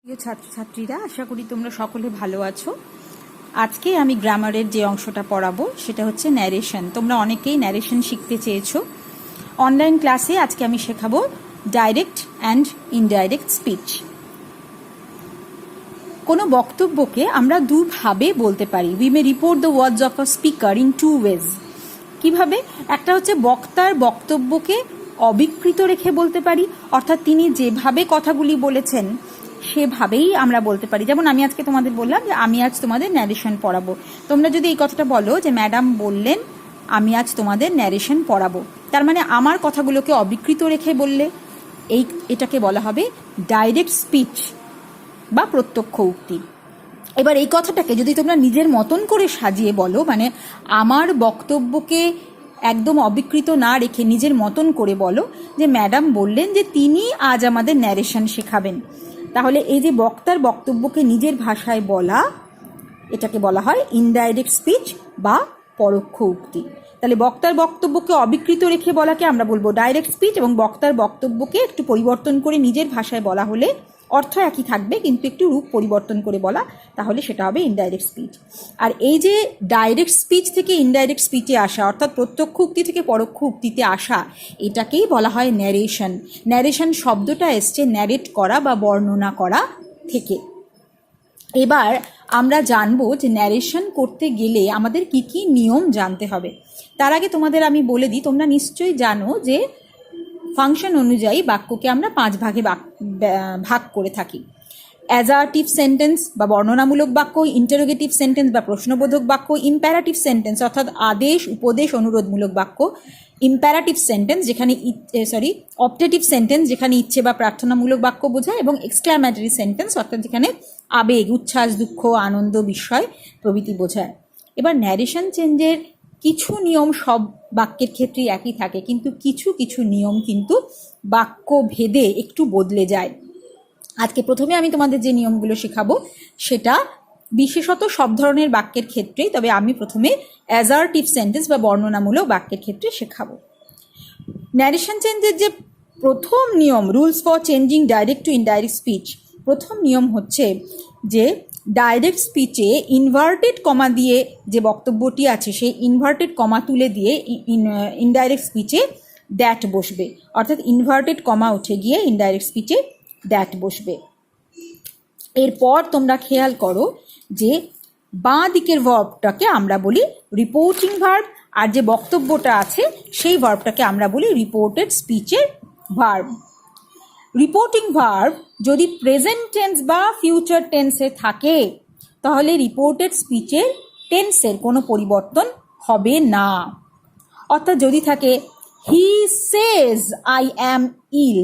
প্রিয় ছাত্রছাত্রীরা, আশা করি তোমরা সকলে ভালো আছো। আজকে আমি গ্রামারের যে অংশটা পড়াবো সেটা হচ্ছে ন্যারেশন। তোমরা অনেকেই ন্যারেশন শিখতে চেয়েছো। অনলাইন ক্লাসে আজকে আমি শেখাবো ডাইরেক্ট অ্যান্ড ইনডাইরেক্ট স্পিচ। কোনো বক্তব্যকে আমরা দুভাবে বলতে পারি। We may report the words of a speaker in two ways. কিভাবে? একটা হচ্ছে বক্তার বক্তব্যকে অবিকৃত রেখে বলতে পারি, অর্থাৎ তিনি যেভাবে কথাগুলি বলেছেন সেভাবেই আমরা বলতে পারি। যেমন আমি আজকে তোমাদের বললাম যে আমি আজ তোমাদের ন্যারেশন পড়াবো। তোমরা যদি এই কথাটা বলো যে ম্যাডাম বললেন আমি আজ তোমাদের ন্যারেশন পড়াবো, তার মানে আমার কথাগুলোকে অবিকৃত রেখে বললে, এটাকে বলা হবে ডাইরেক্ট স্পিচ বা প্রত্যক্ষ উক্তি। এবার এই কথাটাকে যদি তোমরা নিজের মতন করে সাজিয়ে বলো, মানে আমার বক্তব্যকে একদম অবিকৃত না রেখে নিজের মতন করে বলো যে ম্যাডাম বললেন যে তিনি আজ আমাদের ন্যারেশন শেখাবেন, তাহলে এই যে বক্তার বক্তব্যকে নিজের ভাষায় বলা, এটাকে বলা হয় ইনডাইরেক্ট স্পিচ বা পরোক্ষ উক্তি। তাহলে বক্তার বক্তব্যকে অবিকৃত রেখে বলাকে আমরা বলবো ডাইরেক্ট স্পিচ, এবং বক্তার বক্তব্যকে একটু পরিবর্তন করে নিজের ভাষায় বলা হলে অর্থ একই থাকবে কিন্তু একটু রূপ পরিবর্তন করে বলা, তাহলে সেটা হবে ইনডাইরেক্ট স্পিচ। আর এই যে ডাইরেক্ট স্পিচ থেকে ইনডাইরেক্ট স্পিচে আসা, অর্থাৎ প্রত্যক্ষ উক্তি থেকে পরোক্ষ উক্তিতে আসা, এটাকেই বলা হয় ন্যারেশন। ন্যারেশন শব্দটা এসছে ন্যারেট করা বা বর্ণনা করা থেকে। এবার আমরা জানবো যে ন্যারেশন করতে গেলে আমাদের কি কি নিয়ম জানতে হবে। তার আগে তোমাদের আমি বলে দিই, তোমরা নিশ্চয়ই জানো যে ফাংশন অনুযায়ী বাক্যকে আমরা 5 ভাগে ভাগ করে থাকি। অ্যাজার্টিভ সেন্টেন্স বা বর্ণনামূলক বাক্য, ইন্টারোগেটিভ সেন্টেন্স বা প্রশ্নবোধক বাক্য, ইম্প্যারাটিভ সেন্টেন্স অর্থাৎ আদেশ উপদেশ অনুরোধমূলক বাক্য, ইম্প্যারাটিভ সেন্টেন্স যেখানে অপটেটিভ সেন্টেন্স যেখানে ইচ্ছে বা প্রার্থনামূলক বাক্য বোঝায়, এবং এক্সক্লামেটরি সেন্টেন্স অর্থাৎ যেখানে আবেগ, উচ্ছ্বাস, দুঃখ, আনন্দ, বিস্ময় প্রভৃতি বোঝায়। এবার ন্যারেশন চেঞ্জের কিছু নিয়ম সব বাক্যের ক্ষেত্রেই একই থাকে, কিন্তু কিছু কিছু নিয়ম কিন্তু বাক্য ভেদে একটু বদলে যায়। আজকে প্রথমে আমি তোমাদের যে নিয়মগুলো শেখাবো সেটা বিশেষত সব ধরনের বাক্যের ক্ষেত্রেই, তবে আমি প্রথমে অ্যাজার্টিভ সেন্টেন্স বা বর্ণনামূলক বাক্যের ক্ষেত্রে শেখাবো। ন্যারেশন চেঞ্জের যে প্রথম নিয়ম, rules for changing direct two indirect speech, প্রথম নিয়ম হচ্ছে যে ডাইরেক্ট স্পিচে ইনভার্টেড কমা দিয়ে যে বক্তব্যটি আছে সেই ইনভার্টেড কমা তুলে দিয়ে ইনডাইরেক্ট স্পিচে দ্যাট বসবে, অর্থাৎ ইনভার্টেড কমা উঠে গিয়ে ইনডাইরেক্ট স্পিচে দ্যাট বসবে। এরপর তোমরা খেয়াল করো যে বাঁ দিকের ভার্বটাকে আমরা বলি রিপোর্টিং ভার্ব, আর যে বক্তব্যটা আছে সেই ভার্বটাকে আমরা বলি রিপোর্টেড স্পিচের ভার্ব। রিপোর্টিং ভার্ব যদি প্রেজেন্ট টেন্স বা ফিউচার টেন্সে থাকে তাহলে রিপোর্টেড স্পিচের টেন্সের কোনো পরিবর্তন হবে না। অর্থাৎ যদি থাকে হি সেজ আই অ্যাম ইল,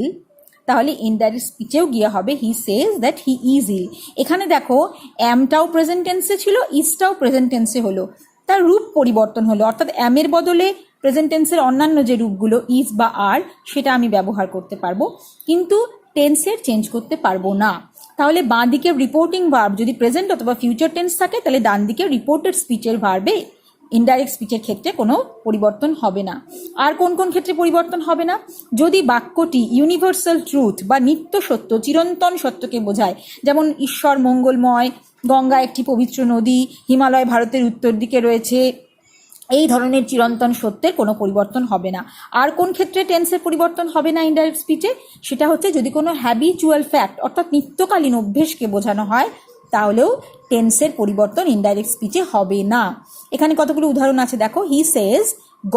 তাহলে ইনডাইরেক্ট স্পিচেও গিয়ে হবে হি says that he is ill. এখানে দেখো অ্যামটাও প্রেজেন্ট টেন্সে ছিল, ইজটাও প্রেজেন্ট টেন্সে হলো, তার রূপ পরিবর্তন হলো, অর্থাৎ অ্যামের বদলে প্রেজেন্ট টেন্সের অন্যান্য যে রূপগুলো ইজ বা আর সেটা আমি ব্যবহার করতে পারবো, কিন্তু টেন্সের চেঞ্জ করতে পারবো না। তাহলে বাঁ দিকের রিপোর্টিং ভার্ব যদি প্রেজেন্ট অথবা ফিউচার টেন্স থাকে তাহলে ডান দিকে রিপোর্টেড স্পিচের ভার্বে ইনডাইরেক্ট স্পিচের ক্ষেত্রে কোনো পরিবর্তন হবে না। আর কোন কোন ক্ষেত্রে পরিবর্তন হবে না? যদি বাক্যটি ইউনিভার্সাল ট্রুথ বা নিত্য সত্য, চিরন্তন সত্যকে বোঝায়, যেমন ঈশ্বর মঙ্গলময়, গঙ্গা একটি পবিত্র নদী, হিমালয় ভারতের উত্তর দিকে রয়েছে, এই ধরনের চিরন্তন সত্যের কোনো পরিবর্তন হবে না। আর কোন ক্ষেত্রে টেন্সের পরিবর্তন হবে না ইনডাইরেক্ট স্পিচে? সেটা হচ্ছে যদি কোনো হ্যাবিচুয়াল ফ্যাক্ট অর্থাৎ নিত্যকালীন অভ্যেসকে বোঝানো হয়, তাহলেও টেন্সের পরিবর্তন ইনডাইরেক্ট স্পিচে হবে না। এখানে কতগুলো উদাহরণ আছে দেখো। হি সেজ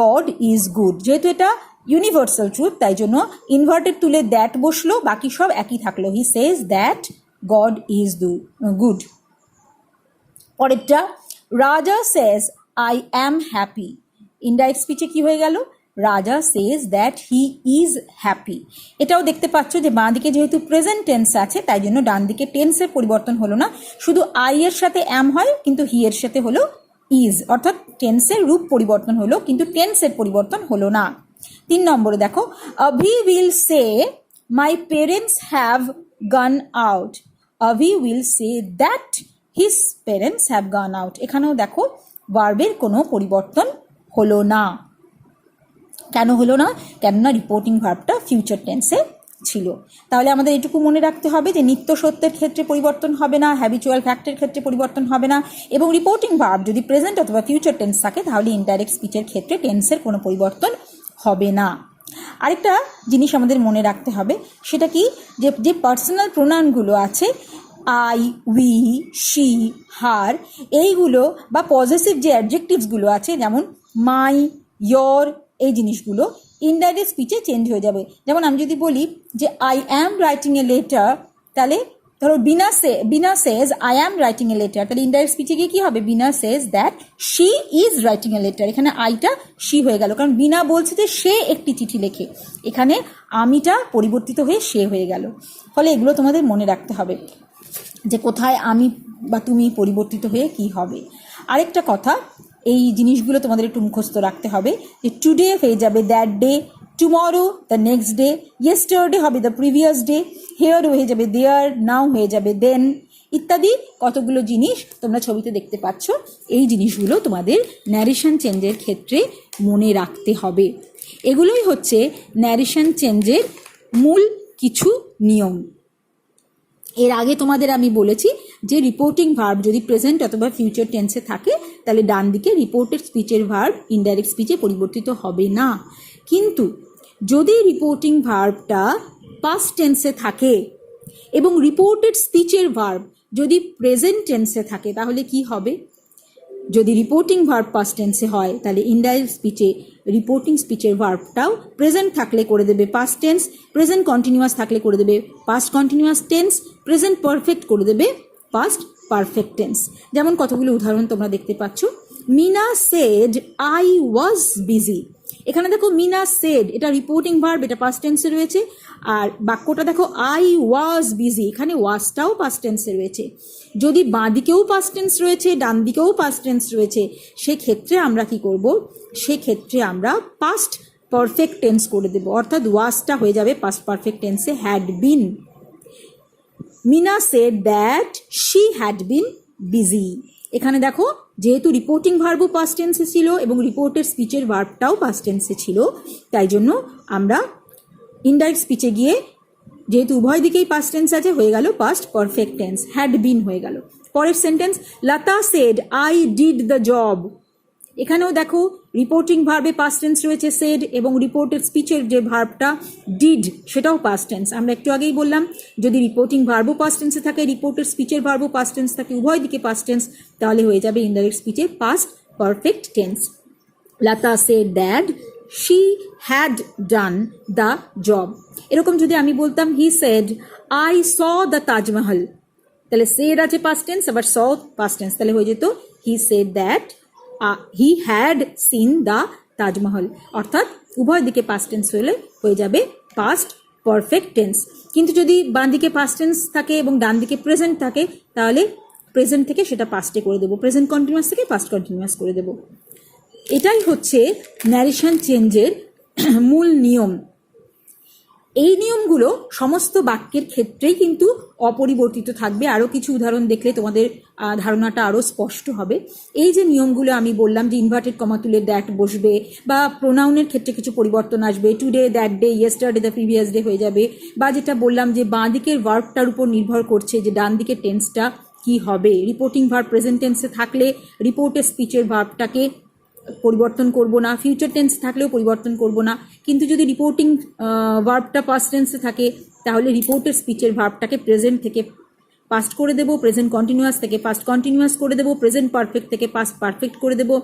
গড ইজ গুড, যেহেতু এটা ইউনিভার্সাল ট্রুথ তাই জন্য ইনভার্টেড তুলে দ্যাট বসলো, বাকি সব একই থাকলো। He says that God is good. পরেরটা Raja says I am happy, indirect স্পিচে কি হয়ে গেল? Raja says that he is happy. এটাও দেখতে পাচ্ছ যে বাঁ দিকে যেহেতু প্রেজেন্ট টেন্স আছে তাই জন্য ডান দিকে টেন্সের পরিবর্তন হলো না, শুধু আই এর সাথে অ্যাম হয় কিন্তু হি এর সাথে হলো ইজ, অর্থাৎ টেন্সের রূপ পরিবর্তন হলো কিন্তু টেন্সের পরিবর্তন হলো না। 3 নম্বরে দেখো Avi will say my parents have gone out, Avi will say that his parents have gone out. এখানেও দেখো ভার্বের কোনো পরিবর্তন হলো না। কেন হলো না? কেননা রিপোর্টিং ভার্বটা ফিউচার টেন্সে ছিল। তাহলে আমাদের এটুকু মনে রাখতে হবে যে নিত্য সত্যের ক্ষেত্রে পরিবর্তন হবে না, হ্যাবিচুয়াল ফ্যাক্টের ক্ষেত্রে পরিবর্তন হবে না, এবং রিপোর্টিং ভার্ব যদি প্রেজেন্ট অথবা ফিউচার টেন্স থাকে তাহলে ইনডাইরেক্ট স্পিচের ক্ষেত্রে টেন্সের কোনো পরিবর্তন হবে না। আরেকটা জিনিস আমাদের মনে রাখতে হবে, সেটা কি, যে পার্সোনাল প্রোনাউনগুলো আছে আই, উই, শি, হার, এইগুলো বা পজেসিভ যে অ্যাডজেক্টিভসগুলো আছে যেমন মাই, ইয়োর, এই জিনিসগুলো ইনডাইরেক্ট স্পিচে চেঞ্জ হয়ে যাবে। যেমন আমি যদি বলি যে I am writing a letter, তাহলে ধরো Bina says I am writing a letter, তাহলে ইনডাইরেক্ট স্পিচে গিয়ে কী হবে, Bina says that she is writing a letter. এখানে আইটা শি হয়ে গেল, কারণ বিনা বলছে যে সে একটি চিঠি লেখে, এখানে আমিটা পরিবর্তিত হয়ে সে হয়ে গেল। ফলে এগুলো তোমাদের মনে রাখতে হবে যে কোথায় আমি বা তুমি পরিবর্তিত হয়ে কি হবে। আরেকটা কথা, এই জিনিসগুলো তোমাদের একটু মুখস্থ রাখতে হবে যে টুডে হয়ে যাবে that day, tomorrow the next day, yesterday হবে দ্য প্রিভিয়াস ডে, হেয়ার হয়ে যাবে দেয়ার, নাও হয়ে যাবে দেন, ইত্যাদি কতগুলো জিনিস তোমরা ছবিতে দেখতে পাচ্ছ। এই জিনিসগুলো তোমাদের ন্যারেশন চেঞ্জের ক্ষেত্রে মনে রাখতে হবে। এগুলোই হচ্ছে ন্যারেশন চেঞ্জের মূল কিছু নিয়ম। এর আগে তোমাদের আমি বলেছি যে রিপোর্টিং ভার্ব যদি প্রেজেন্ট অথবা ফিউচার টেন্সে থাকে তাহলে ডান দিকে রিপোর্টেড স্পিচের ভার্ব ইনডাইরেক্ট স্পিচে পরিবর্তিত হবে না, কিন্তু যদি রিপোর্টিং ভার্বটা পাস্ট টেন্সে থাকে এবং রিপোর্টেড স্পিচের ভার্ব যদি প্রেজেন্ট টেন্সে থাকে তাহলে কি হবে, যদি রিপোর্টিং ভার্ব পাস্ট টেন্সে হয় তাহলে ইনডাইরেক্ট স্পিচে রিপোর্টিং স্পিচের ভার্বটাও প্রেজেন্ট থাকলে করে দেবে পাস্ট টেন্স, প্রেজেন্ট কন্টিনিউয়াস থাকলে করে দেবে past continuous tense, present perfect করে দেবে পাস্ট পারফেক্ট টেন্স। যেমন কতগুলো উদাহরণ তোমরা দেখতে পাচ্ছ, Mina said I was busy. এখানে দেখো মিনা সেড, এটা রিপোর্টিং ভার্ব, এটা পাস্ট টেন্সে রয়েছে, আর বাক্যটা দেখো আই ওয়াজ বিজি, এখানে ওয়াজটাও পাস্ট টেন্সে রয়েছে। যদি বাঁ দিকেও পাস্ট টেন্স রয়েছে, ডান দিকেও পাস্ট টেন্স রয়েছে, সেক্ষেত্রে আমরা কি করব, সেক্ষেত্রে আমরা পাস্ট পারফেক্ট টেন্স করে দেব, অর্থাৎ ওয়াজটা হয়ে যাবে পাস্ট পারফেক্ট টেন্সে had been. Mina said that she had been busy. এখানে দেখো যেহেতু রিপোর্টিং ভার্বও পাস্ট টেন্সে ছিল এবং রিপোর্টেড স্পিচের ভার্বটাও পাস্ট টেন্সে ছিল, তাই জন্য আমরা ইনডাইরেক্ট স্পিচে গিয়ে যেহেতু উভয় দিকেই পাস্ট টেন্স আছে হয়ে গেল past perfect tense, had been হয়ে গেল। পরের sentence, Lata said I did the job. এখানেও দেখো রিপোর্টিং ভার্বে পাস্ট টেন্স রয়েছে সেড, এবং রিপোর্টেড স্পিচের যে ভার্বটা ডিড সেটাও পাস্ট টেন্স। আমরা একটু আগেই বললাম যদি রিপোর্টিং ভার্বও পাস্ট টেন্সে থাকে, রিপোর্টেড স্পিচের ভার্বও পাস্ট টেন্স থাকে, উভয় দিকে পাস্ট টেন্স, তাহলে হয়ে যাবে ইনডাইরেক্ট স্পিচে past perfect tense. Lata said that she had done the job. এরকম যদি আমি বলতাম he said I saw the Taj Mahal, তাহলে সেড আছে পাস্ট টেন্স, আবার স পাস্ট টেন্স, তাহলে হয়ে যেত হি said that he had seen the Taj Mahal, অর্থাৎ উভয় দিকে পাস্ট টেন্স হলে হয়ে যাবে পাস্ট পারফেক্ট টেন্স। কিন্তু যদি বাঁ দিকে পাস্ট টেন্স থাকে এবং ডান দিকে প্রেজেন্ট থাকে তাহলে প্রেজেন্ট থেকে সেটা পাস্টে করে দেবো, প্রেজেন্ট কন্টিনিউয়াস থেকে পাস্ট কন্টিনিউয়াস করে দেবো। এটাই হচ্ছে ন্যারেশন চেঞ্জের মূল নিয়ম। এই নিয়মগুলো সমস্ত বাক্যের ক্ষেত্রেই কিন্তু অপরিবর্তিত থাকবে। আরও কিছু উদাহরণ দেখলে তোমাদের ধারণাটা আরও স্পষ্ট হবে। এই যে নিয়মগুলো আমি বললাম যে ইনভার্টেড কমা তুলে দ্যাট বসবে, বা প্রোনাউনের ক্ষেত্রে কিছু পরিবর্তন আসবে, today that day, yesterday the previous day হয়ে যাবে, বা যেটা বললাম যে বাঁ দিকের ভার্বটার উপর নির্ভর করছে যে ডান দিকের টেন্সটা কি হবে। রিপোর্টিং ভার্ব প্রেজেন্ট টেন্সে থাকলে রিপোর্টেড স্পিচের ভার্বটাকে পরিবর্তন করব না, ফিউচার টেন্স থাকলেও পরিবর্তন করব না, কিন্তু যদি রিপোর্টিং ভার্বটা পাস্ট টেন্সে থাকে তাহলে রিপোর্টেড স্পিচের ভার্বটাকে প্রেজেন্ট থেকে পাস্ট করে দেবো, প্রেজেন্ট কন্টিনিউয়াস থেকে পাস্ট কন্টিনিউয়াস করে দেবো, প্রেজেন্ট পারফেক্ট থেকে পাস্ট পারফেক্ট করে দেবো।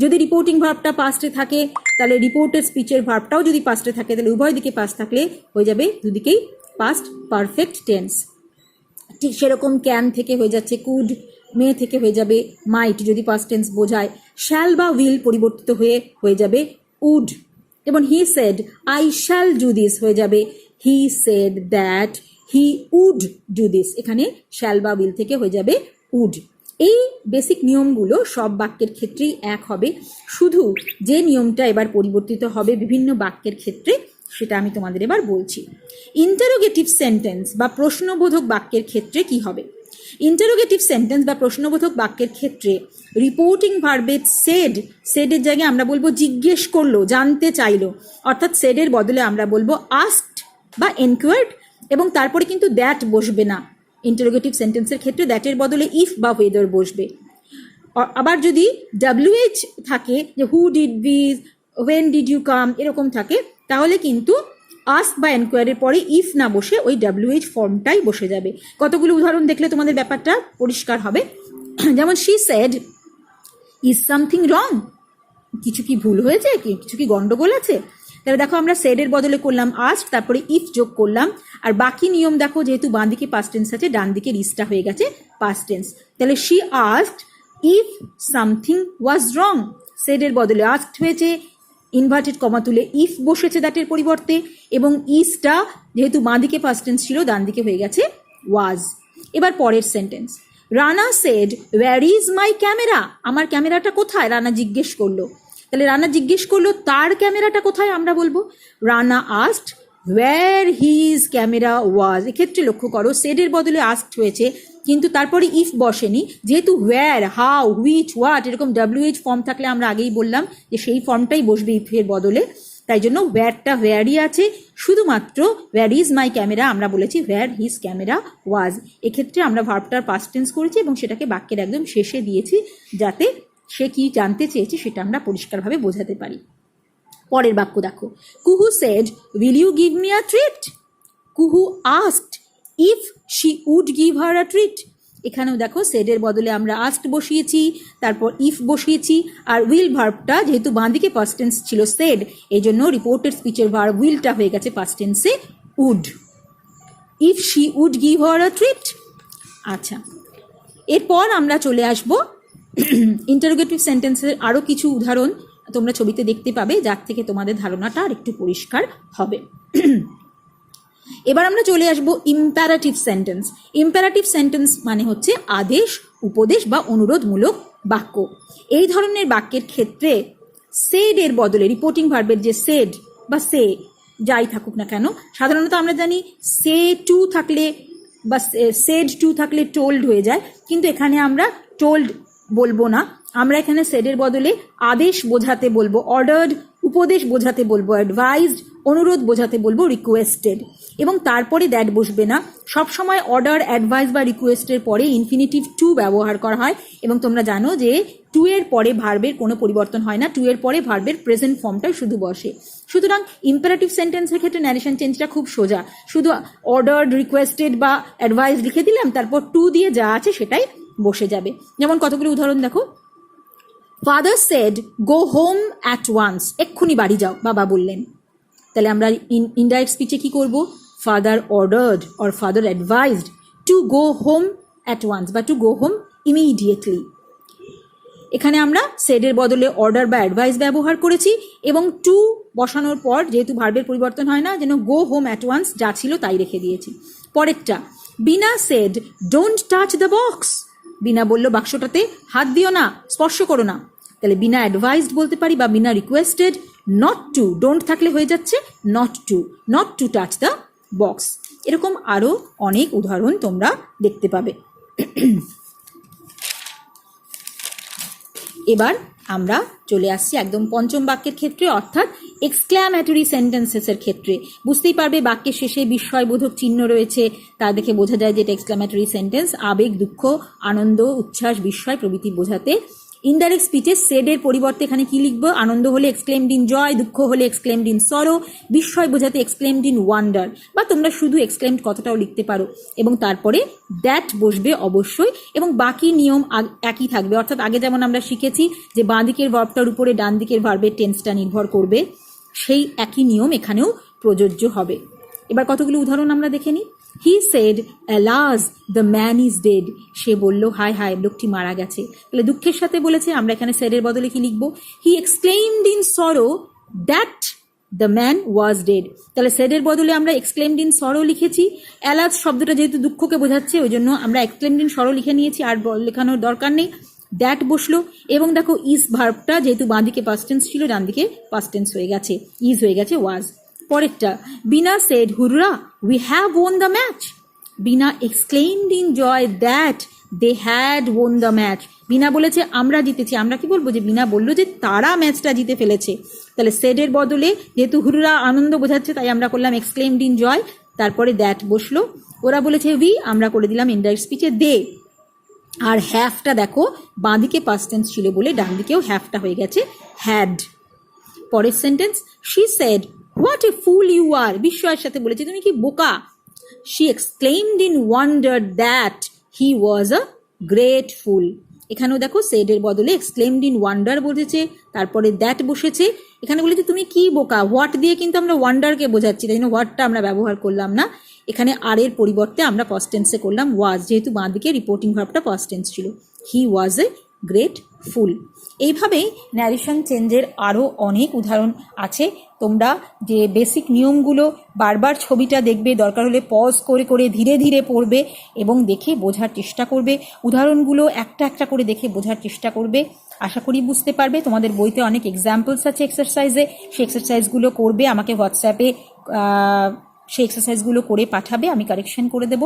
যদি রিপোর্টিং ভার্বটা পাস্টে থাকে তাহলে রিপোর্টেড স্পিচের ভার্বটাও যদি পাস্টে থাকে তাহলে উভয় দিকে পাস্ট থাকলে হয়ে যাবে দুদিকেই পাস্ট পারফেক্ট টেন্স। ঠিক সেরকম ক্যান থেকে হয়ে যাচ্ছে কুড, মে থেকে হয়ে যাবে মাইট যদি পাস্ট টেন্স বোঝায়, শ্যাল বা উইল পরিবর্তিত হয়ে যাবে উড, এবং he said I shall do this হয়ে যাবে he said that he would do this, এখানে শ্যাল বা উইল থেকে হয়ে যাবে উড। এই বেসিক নিয়মগুলো সব বাক্যের ক্ষেত্রেই এক হবে, শুধু যে নিয়মটা এবার পরিবর্তিত হবে বিভিন্ন বাক্যের ক্ষেত্রে সেটা আমি তোমাদের এবার বলছি। ইন্টারোগেটিভ সেন্টেন্স বা প্রশ্নবোধক বাক্যের ক্ষেত্রে কি হবে? ইন্টারোগেটিভ সেন্টেন্স বা প্রশ্নবোধক বাক্যের ক্ষেত্রে রিপোর্টিং ভার্বের সেডের জায়গায় আমরা বলবো জিজ্ঞেস করলো, জানতে চাইলো, অর্থাৎ সেডের বদলে আমরা বলবো আস্কড বা এনকোয়ার্ড, এবং তারপরে কিন্তু দ্যাট বসবে না। ইন্টারোগেটিভ সেন্টেন্সের ক্ষেত্রে দ্যাটের বদলে ইফ বা ওয়েদার বসবে। আবার যদি WH থাকে, যে who did this, when did you come, এরকম থাকে, তাহলে কিন্তু আস্ক বা এনকোয়ারির পরে ইফ না বসে ওই WH ফর্মটাই বসে যাবে। কতগুলো উদাহরণ দেখলে তোমাদের ব্যাপারটা পরিষ্কার হবে। যেমন she said, is something wrong, কিছু কি ভুল হয়েছে, কিছু কি গন্ডগোল আছে? তাহলে দেখো আমরা সেডের বদলে করলাম আস্ক, তারপরে ইফ যোগ করলাম, আর বাকি নিয়ম দেখো, যেহেতু বাঁ দিকে পাস্ট টেন্স আছে, ডান দিকে ইজটা হয়ে গেছে পাস্ট টেন্স। তাহলে she asked if something was wrong, সেডের বদলে আস্কড হয়েছে, ইনভার্টেড কমা তুলে ইফ বসেছে দ্যাটের পরিবর্তে, এবং ইজটা যেহেতু বাঁ দিকে পাস্ট টেন্স ছিল, ডান দিকে হয়ে গেছে ওয়াজ। এবার পরের sentence, Rana said where is my camera, আমার ক্যামেরাটা কোথায়? রানা জিজ্ঞেস করলো। তাহলে রানা জিজ্ঞেস করলো তার ক্যামেরাটা কোথায়, আমরা বলবো Rana asked where his camera was. এক্ষেত্রে লক্ষ্য করো, সেডের বদলে আস্কড হয়েছে, কিন্তু তারপরে ইফ বসেনি, যেহেতু ওয়্যার, হাউ, হুইচ, হোয়াট এরকম WH ফর্ম থাকলে আমরা আগেই বললাম যে সেই ফর্মটাই বসবে ইফের বদলে, তাই জন্য ওয়্যারটা ওয়্যারই আছে, শুধুমাত্র ওয়্যার ইজ মাই ক্যামেরা আমরা বলেছি ওয়্যার হিজ ক্যামেরা ওয়াজ। এক্ষেত্রে আমরা ভার্বটার পাস্ট টেন্স করেছি এবং সেটাকে বাক্যের একদম শেষে দিয়েছি, যাতে সে কি জানতে চেয়েছে সেটা আমরা পরিষ্কারভাবে বোঝাতে পারি। পরের বাক্য দেখো, Kuhu said will you give me a treat, Kuhu asked if she would give her a treat. এখানেও দেখো সেডের বদলে আমরা আস্কড বসিয়েছি, তারপর ইফ বসিয়েছি, আর উইল ভার্বটা যেহেতু বাঁ দিকে পাস্ট টেন্স ছিল সেড, এই জন্য রিপোর্টেড স্পিচের ভার্ব উইলটা হয়ে গেছে পাস্ট টেন্সে would, if she would give her a treat. আচ্ছা, এরপর আমরা চলে আসবো ইন্টারোগেটিভ সেন্টেন্সের আরও কিছু উদাহরণ তোমরা ছবিতে দেখতে পাবে, যার থেকে তোমাদের ধারণাটা আর একটু পরিষ্কার হবে। এবার আমরা চলে আসবো ইম্পারেটিভ সেন্টেন্স। ইম্পারেটিভ সেন্টেন্স মানে হচ্ছে আদেশ, উপদেশ বা অনুরোধমূলক বাক্য। এই ধরনের বাক্যের ক্ষেত্রে সেড এর বদলে রিপোর্টিং ভার্বের যে সেড বা সে যাই থাকুক না কেন, সাধারণত আমরা জানি সে টু থাকলে বা সেড টু থাকলে টোল্ড হয়ে যায়, কিন্তু এখানে আমরা টোল্ড বলবো না, আমরা এখানে সেডের বদলে আদেশ বোঝাতে বলবো অর্ডার্ড, উপদেশ বোঝাতে বলবো অ্যাডভাইসড, অনুরোধ বোঝাতে বলবো রিকোয়েস্টেড, এবং তারপরে দ্যাট বসবে না। সবসময় অর্ডার, অ্যাডভাইস বা রিকোয়েস্টের পরে ইনফিনিটিভ টু ব্যবহার করা হয়, এবং তোমরা জানো যে টু এর পরে ভার্বের কোনো পরিবর্তন হয় না, টু এর পরে ভার্বের প্রেজেন্ট ফর্মটাই শুধু বসে। সুতরাং ইম্পারেটিভ সেন্টেন্সের ক্ষেত্রে ন্যারেশন চেঞ্জটা খুব সোজা, শুধু অর্ডার্ড, রিকোয়েস্টেড বা অ্যাডভাইস লিখে দিলাম, তারপর টু দিয়ে যা আছে সেটাই বসে যাবে। যেমন কতগুলো উদাহরণ দেখো, father said go home at once, এক্ষুনি বাড়ি যাও, বাবা বললেন। তাহলে আমরা ইনডাইরেক্ট স্পিচে কি করব, father ordered or father advised to go home at once বা টু গো হোম ইমিডিয়েটলি। এখানে আমরা সেডের বদলে অর্ডার বা অ্যাডভাইস ব্যবহার করেছি, এবং টু বসানোর পর যেহেতু ভার্বের পরিবর্তন হয় না, যেন গো হোম অ্যাট ওয়ান্স যা ছিল তাই রেখে দিয়েছি। পরেরটা, Bina said don't touch the box, Bina বলল বাক্সটাতে হাত দিও না, স্পর্শ করো না। তাহলে বিনা অ্যাডভাইসড বলতে পারি বা বিনা রিকোয়েস্টেড। নট টু, ডোন্ট থাকলে হয়ে যাচ্ছে not to touch the box. এরকম আরও অনেক উদাহরণ তোমরা দেখতে পাবে। এবার আমরা চলে আসছি একদম পঞ্চম বাক্যের ক্ষেত্রে, অর্থাৎ এক্সক্ল্যামেটরি সেন্টেন্সেসের ক্ষেত্রে। বুঝতেই পারবে বাক্যের শেষে বিস্ময়বোধক চিহ্ন রয়েছে, তা দেখে বোঝা যায় যে এটা এক্সক্ল্যামেটরি সেন্টেন্স। আবেগ, দুঃখ, আনন্দ, উচ্ছ্বাস, বিস্ময় প্রভৃতি বোঝাতে ইনডাইরেক্ট স্পিচে সেডের পরিবর্তে এখানে কি লিখবো, আনন্দ হলে এক্সক্লেমড ইন জয়, দুঃখ হলে এক্সক্লেমড ইন সরো, বিস্ময় বোঝাতে এক্সক্লেমড ইন ওয়ান্ডার, বা তোমরা শুধু এক্সক্লেমড কথাটাও লিখতে পারো, এবং তারপরে দ্যাট বসবে অবশ্যই, এবং বাকি নিয়ম একই থাকবে। অর্থাৎ আগে যেমন আমরা শিখেছি যে বাঁ দিকের ভার্বটার উপরে ডান দিকের ভার্বের টেন্সটা নির্ভর করবে, সেই একই নিয়ম এখানেও প্রযোজ্য হবে। এবার কতগুলো উদাহরণ আমরা দেখে নিই। He said alas the man is dead, সে বলল হায় হায় লোকটি মারা গেছে। তাহলে দুঃখের সাথে বলেছে, আমরা এখানে সেডের বদলে কি লিখবো, he exclaimed in sorrow that the man was dead. তাহলে সেডের বদলে আমরা এক্সক্লেইমড ইন সরো লিখেছি। অ্যালাস শব্দটা যেহেতু দুঃখকে বোঝাচ্ছে, ওই জন্য আমরা এক্সক্লেইমড ইন সরো লিখে নিয়েছি, আর লেখানোর দরকার নেই। দ্যাট বসলো, এবং দেখো ইজ ভার্বটা যেহেতু বাঁ দিকে পাস্ট টেন্স ছিল, ডান দিকে পাস্ট টেন্স হয়ে গেছে, ইজ হয়ে গেছে ওয়াজ। পরেরটা, Bina said hurrah we have won the match, Bina exclaimed in joy that they had won the match. Bina বলেছে আমরা জিতেছি, আমরা কি বলবো যে বিনা বললো যে তারা ম্যাচটা জিতে ফেলেছে। তাহলে সেডের বদলে যেহেতু হুররা আনন্দ বোঝাচ্ছে তাই আমরা করলাম এক্সক্লেইমড ইন জয়, তারপরে দ্যাট বসলো। ওরা বলেছে উই, আমরা করে দিলাম ইনডাইরেক্ট স্পিচে দে। আর হ্যাভটা দেখো বাঁদিকে পাস্ট টেন্স ছিল বলে ডান দিকেও হ্যাভটা হয়ে গেছে হ্যাড। পরের sentence, she said what a fool you are, বিস্ময়ের সাথে বলেছে তুমি কি বোকা। She exclaimed in wonder that he was a great fool. এখানেও দেখো সেডের বদলে এক্সক্লেইমড ইন ওয়ান্ডার বলেছে, তারপরে দ্যাট বসেছে। এখানে বলেছে তুমি কি বোকা, হোয়াট দিয়ে কিন্তু আমরা ওয়ান্ডারকে বোঝাচ্ছি, তাই জন্য হোয়াটটা আমরা ব্যবহার করলাম না। এখানে আর এর পরিবর্তে আমরা পাস্ট টেন্সে করলাম ওয়াজ, যেহেতু বাঁ দিকে রিপোর্টিং ভার্বটা পাস্ট টেন্স ছিল। হি ওয়াজ এ গ্রেট ফুল। এইভাবেই ন্যারেশন চেঞ্জের আরও অনেক উদাহরণ আছে। তোমরা যে বেসিক নিয়মগুলো বারবার ছবিটা দেখবে, দরকার হলে পজ করে করে ধীরে ধীরে পড়বে এবং দেখে বোঝার চেষ্টা করবে। উদাহরণগুলো একটা একটা করে দেখে বোঝার চেষ্টা করবে। আশা করি বুঝতে পারবে। তোমাদের বইতে অনেক এক্সাম্পলস আছে এক্সারসাইজে, সেই এক্সারসাইজগুলো করবে, আমাকে হোয়াটসঅ্যাপে সেই এক্সারসাইজগুলো করে পাঠাবে, আমি কারেকশন করে দেবো।